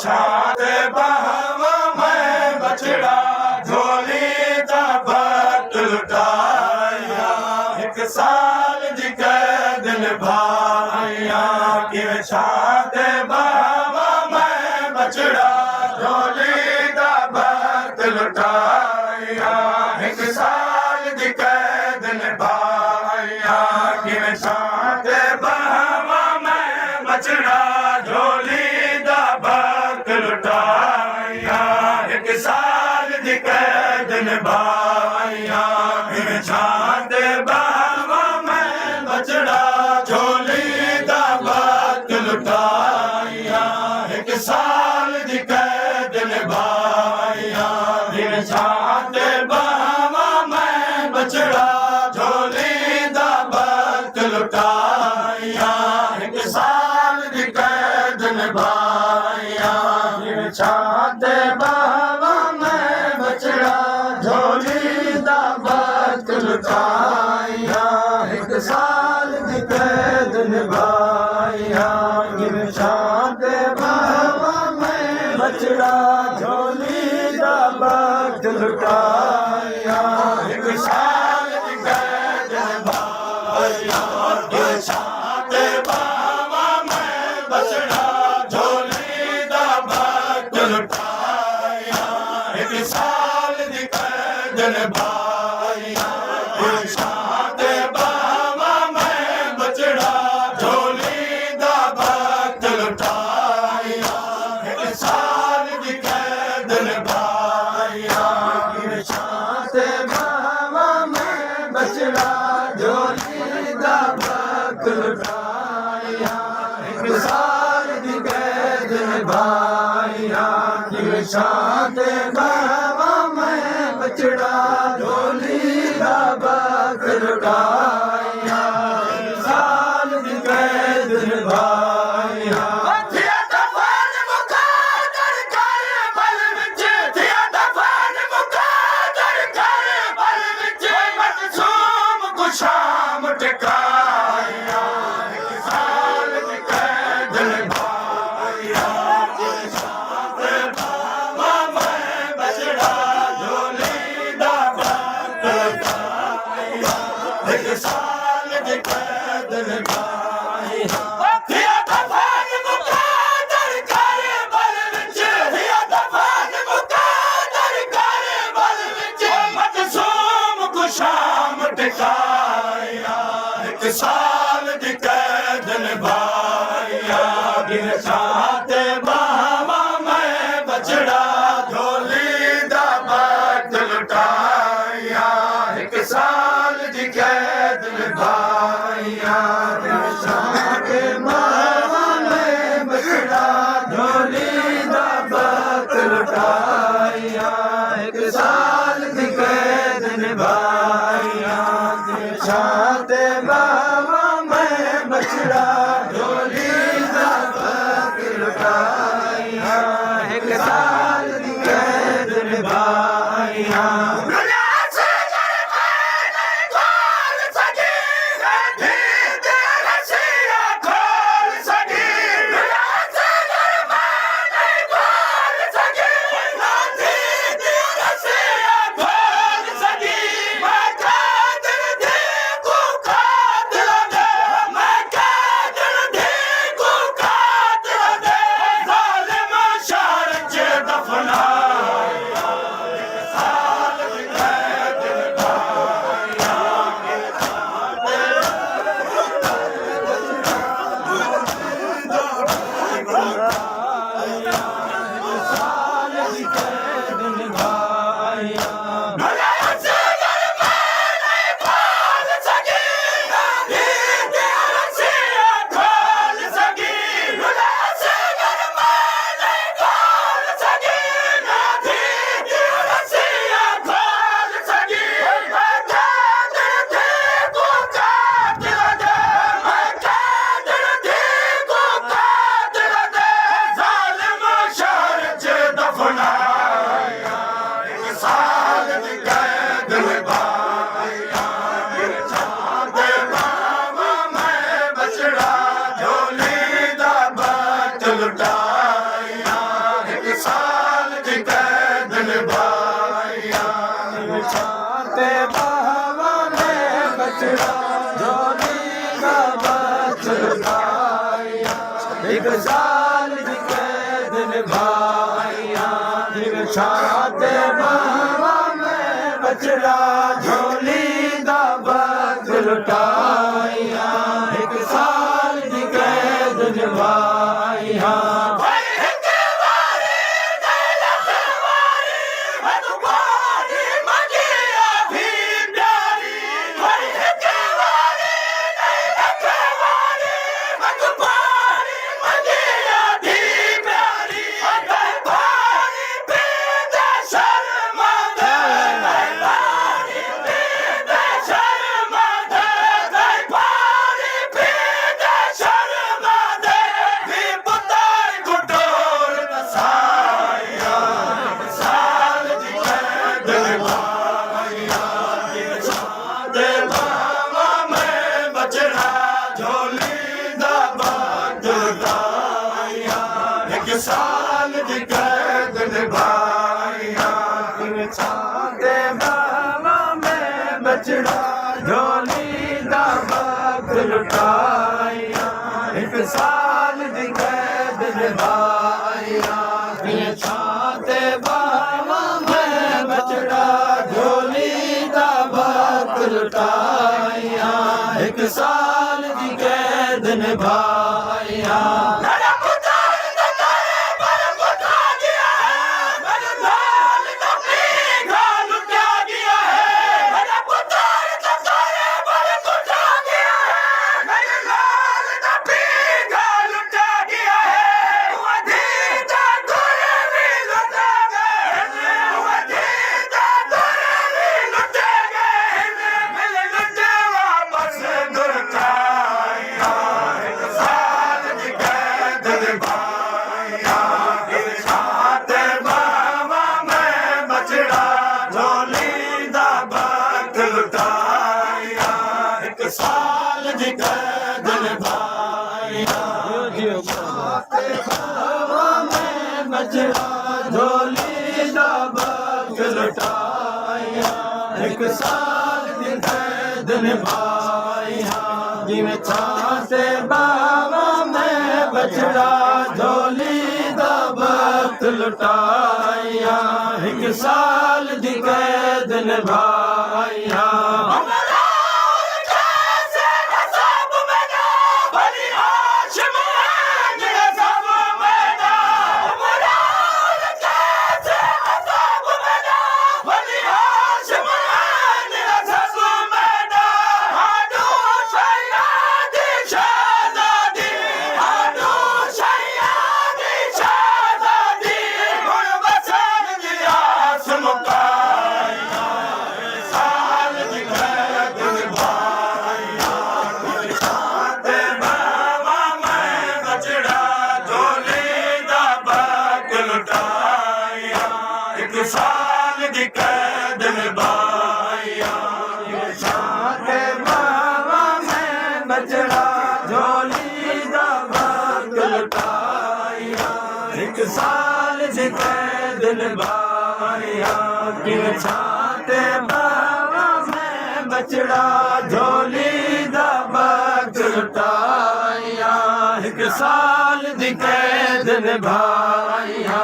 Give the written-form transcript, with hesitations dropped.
छात बहवा मैं बछड़ा झोली दा भक्त लुटाया। एक साल जी कैद निभाया कि छात बहवा मैं बछड़ा झोली दा भक्त लुटाया। एक साल जी कैद निभाया कि छात बहवा मैं बछड़ा झोली दा भक्त लुटाया। एक साल दी कैद निभाया फिर छात बहवा मैं बछड़ा झोली दा भक्त लुटाया। एक साल दी कैद निभाया फिर छात बहवा मैं बछड़ा झोली दा भक्त लुटाया। एक साल दी कैद निभाया फिर छात बहवा मैं बछड़ा झोली दा भक्त लुटाया। एक साल दी कैद निभाया फिर छात बहवा मैं बछड़ा झोली दा भक्त लुटाया। एक साल दी कैद निभाया फिर छात बहवा मैं बछड़ा झोली दा भक्त लुटाया। एक साल दी कैद निभाया फिर छात बहवा मैं बछड़ा झोली दा भक्त लुटाया। एक साल दी कैद निभाया फिर छात बहवा मैं बछड़ा झोली दा भक्त लुटाया। एक साल दी कैद निभाया फिर छात बहवा मैं बछड़ा झोली दा भक्त लुटाया। एक साल दी कैद निभाया थिया दफन मुकादर कर बल विच। थिया दफन मुकादर कर बल विच मखसूम को शाम टिकाया। एक साल दी कैद निभाया फिर छात बहवा मैं बछड़ा झोली दा भक्त लुटाया। एक साल दी कैद निभाया थिया दफन मुकादर कर बल विच। थिया दफन मुकादर कर बल विच मखसूम को शाम टिकाया। एक साल दी कैद निभाया फिर छात बहवा मैं बछड़ा झोली दा भक्त लुटाया। एक साल दी कैद निभाया फिर छात बहवा मैं बछड़ा झोली दा भक्त लुटाया। एक साल दी कैद निभाया फिर छात बहवा मैं बछड़ा झोली दा भक्त लुटाया। साल दी कैद निभाइया जिन छाते बावा में बछड़ा झोली दा वक्त लुटाइया एक साल दी कैद निभाइया साल दी कैद निभाइया छाते बावा में बछड़ा झोली दा वक्त लुटाइया एक साल दी कैद निभाइया छाते बावा में बछड़ा झोली दा वक्त लुटाइया एक साल दी कैद निभाइया साल दी कैद निभाइया बावा में बछड़ा झोली दा वक्त लुटाइया एक साल दी कैद निभाइया जिवें छाते बावा में बछड़ा झोली दा वक्त लुटाइया एक साल दी कैद निभाइया साल दी कैद निभाइया छाते बावा में बछड़ा झोली दा वक्त लुटाइया एक साल दी कैद निभाइया छाते बावा में बछड़ा झोली दा वक्त लुटाइया एक साल दी कैद निभाइया